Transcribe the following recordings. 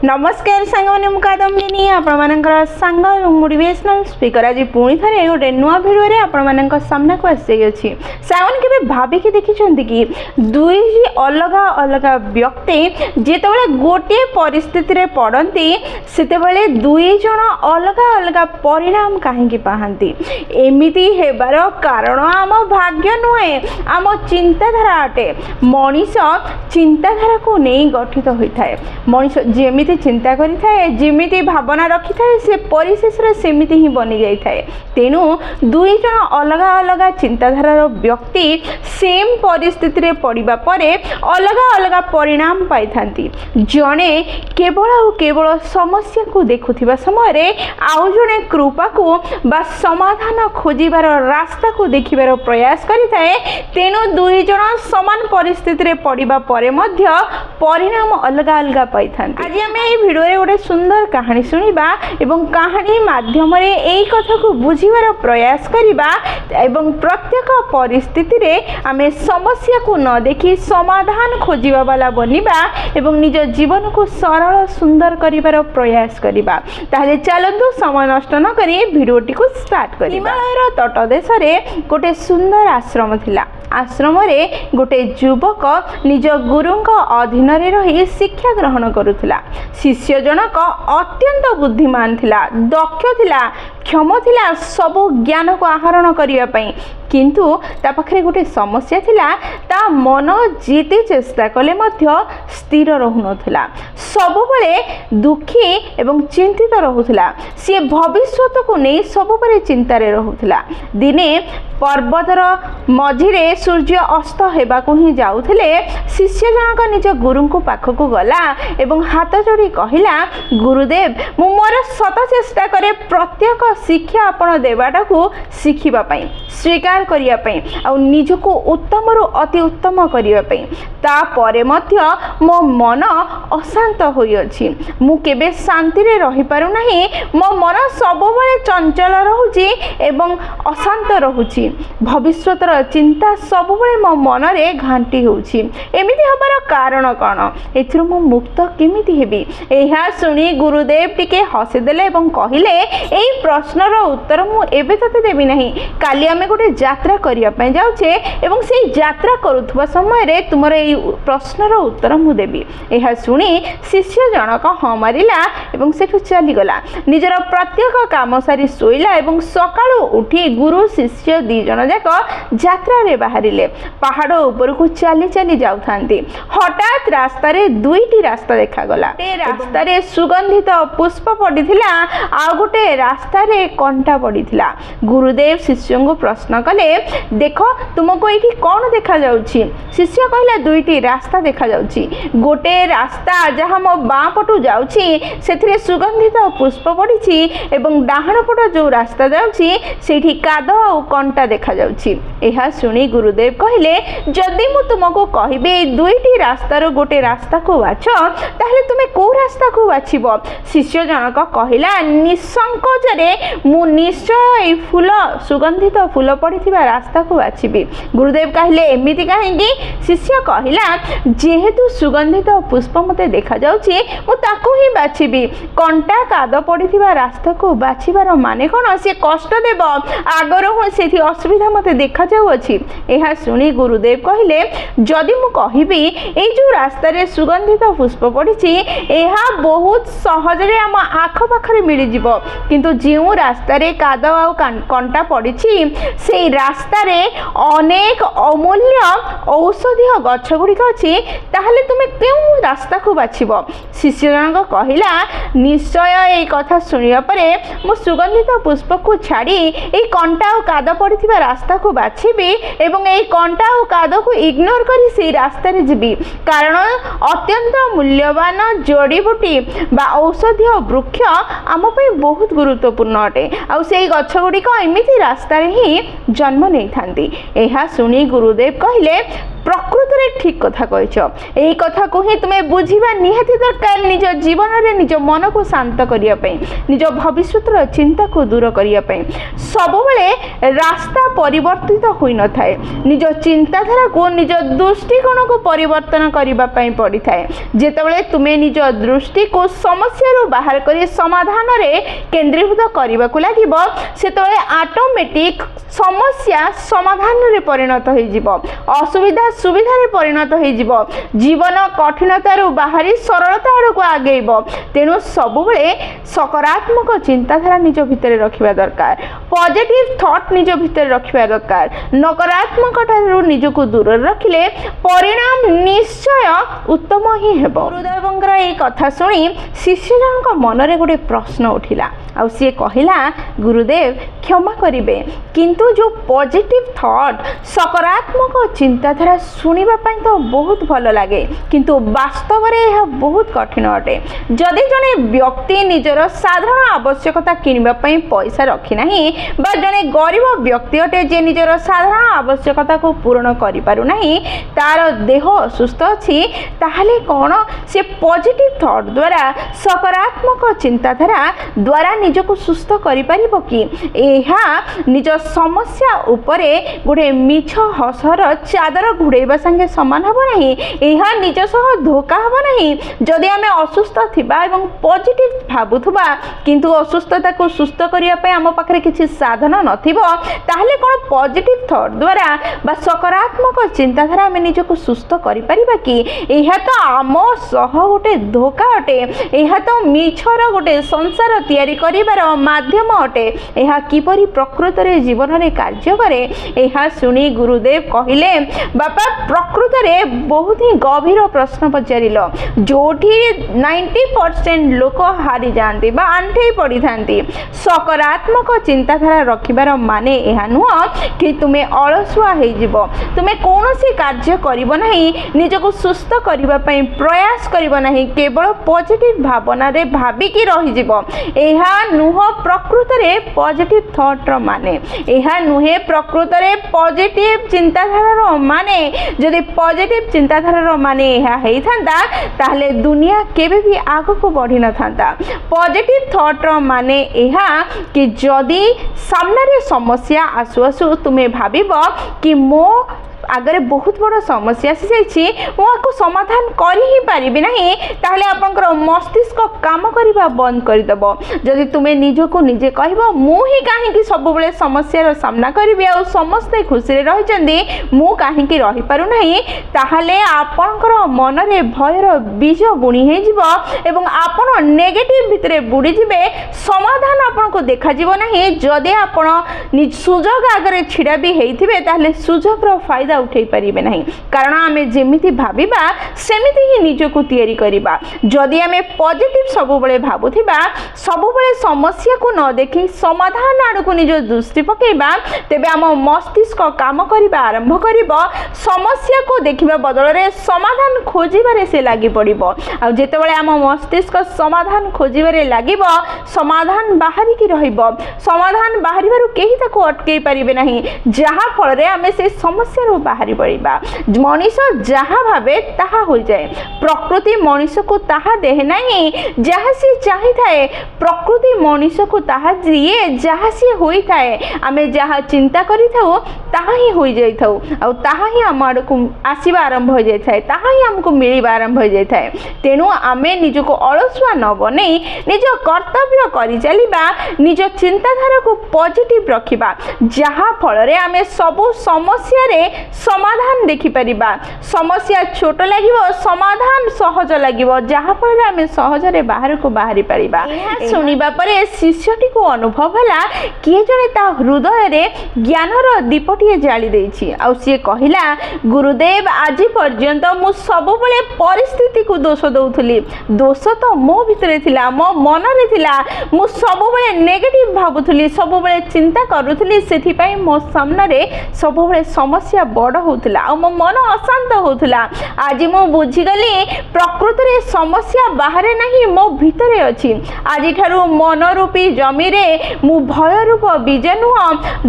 नमस्कार सांगने मु कादम्बिनी आपणकर सांग मोटिवेशनल स्पीकर आज पुणी थे गोटे नुआ भिडियो आपण सामना को आसी सांगने के भाविकी देखी कि दुई अलग अलग व्यक्ति जिते गोटे परिस्थिति पड़ती से दुई जन अलग अलग परिणाम कहीं पाती एमती हेबार कारण आम भाग्य नुहे आम चिंताधारा अटे मनीष चिंताधारा को नहीं गठित होता है मनीष जमी चिंता करि थाए जिमिति भावना रखि थाए से परिशेष रे सेमिति ही बनी जाई थाए तेनु दुई जन अलग अलग चिंताधारार व्यक्ति सेम परिस्थिति रे पड़िबा परे अलग अलग परिणाम पाई थांती जने केवल समस्या को देखुथिबा समय रे आउ जने कृपा को बा समाधान खोजिबार रास्ता को देखिबार प्रयास करि थाए तेनु दुई जन समान परिस्थिति रे पड़िबा परे मध्य परिणाम अलग अलग पाई थांती आज हम এই ভিডিওরে গোটে সুন্দর কাহিনী শুনিবা এবং কাহিনী মাধ্যমে এই কথাকে বুঝিবার প্রয়াস করিবা এবং প্রত্যেক পরিস্থিতিরে আমি সমস্যাকে ন দেখি সমাধান খোঁজিবা वाला বনিবা এবং নিজ জীবনকে সরল সুন্দর করিবার প্রয়াস করিবা তাহলে চলন্তু সময় নষ্ট ন করি ভিডিওটিকে স্টার্ট করিবা হিমালয়র তটদেশরে গোটে সুন্দর আশ্রম थिला आश्रम गोटे युवक निज गुरु अधीन रही शिक्षा ग्रहण करुला शिष्य जनक अत्यंत बुद्धिमान थिला दक्ष थिला क्षम थिला सब ज्ञान को आहरण करने किंतु ता पाखरे गोटे समस्या थिला ता मन जीते चेष्टा कले मध्य स्थिर रहुनथिला सब बळे दुखी एवं चिंतित रहुथिला सी भविष्यत को नहीं सब बळे चिंतारे रहुथिला दिने पर्वतर मझिरे सूर्य अस्त हेबाकु ही जाउथिले शिष्य जनक निज गुरु को पाखकु गला एवं हाथ जोड़ी कहिला गुरुदेव मु मोर शत चेष्टा करे प्रत्येक शिक्षा आपण देवाटा को शिखिबा पई स्वीकार करिया पई आ निजको उत्तम रु अति उत्तम करिया पई ता परे मध्य मो मन अशांत होई अछि मु केबे शांति रे रहि पारु नाही मो मन सब बळे चंचल रहउची एवं अशांत रहउची भविष्यतर चिंता सब बळे मो मन रे घांटी होउची एमिति हबार कारण कोन एथिरु मु मुक्त केमिति हेबी एहा सुनी गुरुदेव टिके हसी देले एवं कहिले एई प्रश्नर उत्तर मु एबे तते देबी नाही काली आमे गोटे यात्रा करिया पय जाउछे एवं सेई यात्रा करूथबा समय रे तुमर एई प्रश्नर उत्तर मु देबी एहा सुनी शिष्य जनक ह मारिला एवं सेठु चली गला निजर प्रत्येक काम सारी सोइला एवं सकाळु उठी गुरु शिष्य दी जन जाक यात्रा रे बाहरिले पहाड़ ऊपर को चली चली जाउथांती हठात रास्ता रे दुईटी रास्ता देखा गला ए रास्ता रे सुगंधित पुष्प पड़िथिला आ गोटे रास्ता रे कंटा पड़िथिला गुरुदेव शिष्य को प्रश्न कले देखो तुमको एठी कोन देखा जाउछि शिष्य कहला दुईटी रास्ता देखा जाउछि गोटे रास्ता जहा मो बाँ पटु जाउछि सेथिरे सुगंधित पुष्प पड़िछि एवं डाहाण पट जो रास्ता जाउछि सेठी कादो आ कंटा देखा जाउछि एहा सुनी गुरुदेव कहले जदि मु तुमको कहबे दुईटी रास्तार गोटे रास्ता को बाछ ताहले तुमे को रास्ता को बाछिबो शिष्य जनक कहला निसंकोच रे मु निश्चय ए फूल सुगंधित फूल पड़िथिबा रास्ता को बाछिबी गुरुदेव कहले एमिति काहेकि शिष्य कहला जेहेतु सुगंधित पुष्प मते देखा जाउछि मु ताको ही बाछिबी कंटा काद पड़िथिबा रास्ता को बाछिबार माने कोन से कष्ट देबो आगर हो सेथि असुविधा मते देखा जाउ अछि एहा सुनी गुरुदेव कहले जदि मु कहिबी ए जो रास्ता रे सुगंधित पुष्प पड़िछि एहा बहुत सहज रे हम आख पाखरे मिली जिवो किंतु जेउ रास्ता रे काद आ कंटा पड़िछि से रास्ता रे अनेक अमूल्य औषधीय गछ गुड़िक अछि ताहले तुमे केउ रास्ता को बाछिबो शिष्य जनक कहिला निश्चय ए कथा सुनिया परे मु सुगंधित पुष्प को छाड़ी ए कंटा आ काद पड़िथिबा रास्ता को बाछिबी एवं ए कंटा आ काद को इग्नोर करी से रास्ता रे जिबी कारण अत्यंत मूल्यवान जड़ीबूटी बा औषधीय वृक्ष आम पे बहुत गुरुत्वपूर्ण अटे आ से गछ गुड़िक एमिति रास्ता रे ही जन्म नहीं थांती एहा सुनी गुरुदेव कहले प्रकृत में ठीक कथा कहिछ एई कथा को ही तुम्हें बुझीबा निहाती दरकार निज जीवन में निज मन को शांत करिया पई निज भविष्यतर चिंता को दूर करिया पई सब बेले रास्ता परिवर्तित होई न थाए निज चिंताधारा को निज दृष्टिकोण को परिवर्तन करबा पई पड़ी थाए जेतेबेले तुमे निज दृष्टि को समस्या रो बाहर करी समाधान रे केंद्रीभूत करबा को लागिबो सेतेबेले ऑटोमेटिक समस्या समाधान रे परिणत होई जिवो असुविधा सुविधा रे परिणत होई जिवो जीवन कठिनता रो बाहरी सरलता रो को आगेइबो तेनु सब बेले सकारात्मक चिंताधारा निज भितर रखिबा दरकार पॉजिटिव थॉट निज भितर रखिबा दरकार नकारात्मक ठारू निजको दूर रखिले परिणाम निश्चय उत्तम ही हेबो गुरुदेवंकर ए कथा सुनी शिष्य जनक मन रे गोटे प्रश्न उठिला आ सी कहिला गुरुदेव क्षमा करिवे किंतु जो पॉजिटिव थॉट सकारात्मक चिंताधारा सुनिबा पई तो बहुत भल लागे किंतु वास्तव रे यह बहुत कठिन अटे जदि जने व्यक्ति निजर साधारण आवश्यकता किनिबा पई पैसा रखि नाही बा जने गरीब व्यक्ति अटे जे निजर साधारण आवश्यकता को पूर्ण करि पारु नाही तार देह असुस्थ अछि ताहले कोन से पॉजिटिव थॉट द्वारा सकारात्मक चिंताधारा द्वारा निजको सुस्थ करि परिबो कि एहा निज समस्या उपरे गोटे मिछ हसर चादर घुड़ेबा संगे समान हबो नाही एहा निज सह धोखा हबो नाही जदि आमे असुस्थ थिबा एवं पॉजिटिव भाबुथबा किंतु असुस्थता को सुस्थ करिया पे आम पाखरे किछि साधन नथिबो ताहले कोन पॉजिटिव थॉट द्वारा बा सकारात्मक चिंताधारा आमे निजको सुस्थ करि परिबा कि एहा तो आम सह गोटे धोखा अटे एहा तो मिछर गोटे संसार तयारी करिबार माध्यम अटे एहा किपरि प्रकृत रे जीवन रे कार्य करे एहा सुनी गुरुदेव कहिले बापा प्रकृत रे बहुत ही गभीर प्रश्न पचारिलो जोठी 90% लोक हारी जाती बा आंठे पड़ी थांती सकारात्मक चिंताधारा रखिबार माने एहा नुह कि तुमे अलसुआ हे जिवो तुमे कोनोसी कार्य करिवो नाही निजको सुस्थ करिबा पई प्रयास करिवो नाही केवल पॉजिटिव भावना रे भाबी कि रहि जिवो एहा नुह प्रकृत रे पॉजिटिव थॉट रो माने एहा नुहे प्रकृत रे पॉजिटिव चिंताधारा रो माने जदि पॉजिटिव चिंताधारा रो माने एहा हेई थांदा ताहले दुनिया केबे भी आगो को बढ़ी न थांता पॉजिटिव थॉट रो माने एहा कि जदि सामने रे समस्या आसु आसु तुमे भाबिबो कि मो आगे बहुत बड़ समस्या आसी जाइए मुझे समाधान कर ही पारि ना ताहले आपंकर मस्तिष्क काम करवा बंद करदेव जदि तुम्हें निजको निजे कह मुझे कहीं सब बेले समस्या सामना करी आ समस्ते खुशी रही मु कहीं रही पारु नहीं ताहले आपणकर मन में भयर बीज बुणी हो आपण नेगेटिव भितर बुड़ीजे समाधान आपन को देखा ना जदि आपण सुजोग आगे छिड़ा भी होते ताहले सुजोग फायदा उठे पारे नहीं कारण आम जमी भाविबा सेमिति ही निजको तैयारी करिबा जदि आम पॉजिटिव सब बेले भाबुथिबा सब बेले समस्या को न देखि समाधान आड़को निज दृष्टि पकेबा तेबे आम मस्तिष्क काम करिबा आरंभ करिबो समस्या को देखिबा बदल रे समाधान खोजिबारे से लागि पड़िबो आ जेतेबेले आम मस्तिष्क समाधान खोजिबारे लागिबो समाधान बाहरी की रहिबो समाधान बाहरिबारु केही ताको अटकेई पारिबे नाही जहा फल रे आम से समस्या रो बाहरी पड़िबा मनीष जहाँ भावे ताहा हो जाए प्रकृति मनीष को ताहा देह नहीं जहाँ सी चाही थाए प्रकृति मनीष को ताहा दिए जहाँ सी होई थाए आमे जहाँ चिंता करी थाउ ताहा ही होई जाई थाउ आ ताहा ही आम आड़को आसीबा आरंभ हो जाय थाए ताहा ही हमको मिलिबा आरंभ हो जाय थाए तेणु आमे निजको अलसुआ न बनै निज कर्तव्य करि चलिबा निज चिंताधारा को पॉजिटिव रखिबा जहाँ फल रे आमे सबु समस्या रे समाधान देखि परिबा समस्या छोट लागिवो समाधान सहज लागिवो जहाँ फल रे आमे सहज रे बाहर को बाहरी परिबा सुनिबा परे शिष्यटी को अनुभव हला किए जने ता हृदय रे ज्ञानर दीपटिए जाली देछि आ सी कहिला गुरुदेव आज पर्यंत मु सब बेले परिस्थिति को दोष दउथली दोष तो मो भितरे थिला मो मन रे थिला मु सब बेले नेगेटिव भाबुथली सब बेले चिंता करूथली सेथि पई मो सामने रे सब बेले समस्या बड़ होउथला आ मो मन अशांत होउथला आज मु बुझीगली प्रकृति रे समस्या बाहर नहीं मो भितरे अछि आज ठारू मन रूपी जमी रे मु भय रूप बीज नुह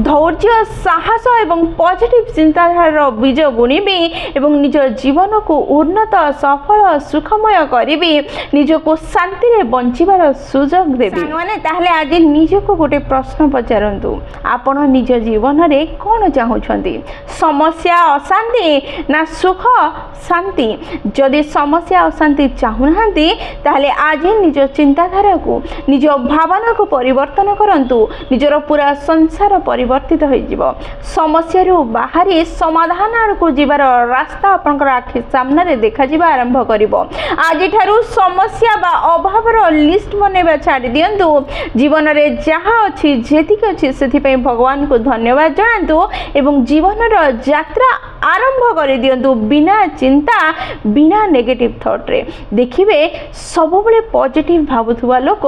धैर्य साहस एवं पॉजिटिव चिंताधार बीज बुणीबी एवं निज जीवन को उन्नत सफल सुखमय करी निजको शांति रे बंचिबार सुजोग देबी माने ताहले आज निजको गोटे प्रश्न पचारंतु आपण निज जीवन रे कोन चाहुछंती समस्या अशांति ना सुख शांति जदि समस्या अशांति चाहुनांती ताहले आज निज चिंताधारा को निज भावना को परिवर्तन करंतु निजर पूरा संसार परिवर्तित हो जीव समस्या रु बाहरी समाधान को जीवार रास्ता आपनकर आखि सामने रे देखा जीवा आरंभ करिवो आज ठारू समस्या बा अभाव रो लिस्ट बनेबा छाड़ी दियंतु जीवन रे जहाँ अछि जेतिक अछि सेथि पई भगवान को धन्यवाद जणांतु एवं जीवन रो यात्रा आरंभ कर दियंतु बिना चिंता बिना नेगेटिव थॉट रे देखिबे सब बळे पॉजिटिव भाबुथुवा लोक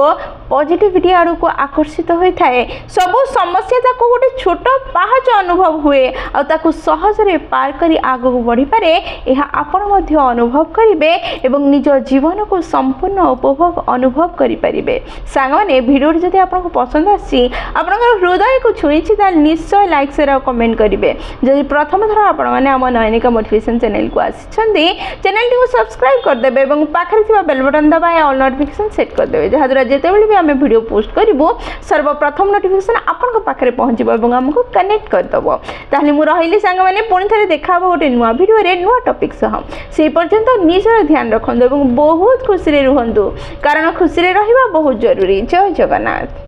पॉजिटिविटी आड़ को आकर्षित होता है सबु समस्या ताको गोटे छोट पाहाच अनुभव हुए आ ताको सहज रे पार करी आगो बढ़ी पारे यह आपण मध्य अनुभव करिवे एवं निज जीवन को संपूर्ण उपभोग अनुभव करि परिबे सांग माने वीडियो जदि आपनको पसंद आसी आपनकर हृदय को छुईछि ता निश्चय लाइक शेयर और कमेंट करिवे जदि प्रथम थर आपण माने हम नयनिका मोटिवेशन चैनल को आछिछन्ती चैनल टी को सब्सक्राइब कर देबे एवं पाखरे थिबा बेल बटन दबाए ऑल नोटिफिकेशन सेट कर देबे जहा द्वारा जेतेबेले भी आमे वीडियो पोस्ट करिवो सर्वप्रथम नोटिफिकेशन आपनको पाखरे पहुंचबो एवं हमको कनेक्ट कर दबो ताहले मु रहिली संग माने पुणी थरे देखाबो गोटे नुवा वीडियो रे नुवा टॉपिक सह से पर्यंत निजर ध्यान रखंदो एवं बहुत खुशी रे रुहंदो कारण खुशी रे रहिबा बहुत जरूरी जय जगन्नाथ।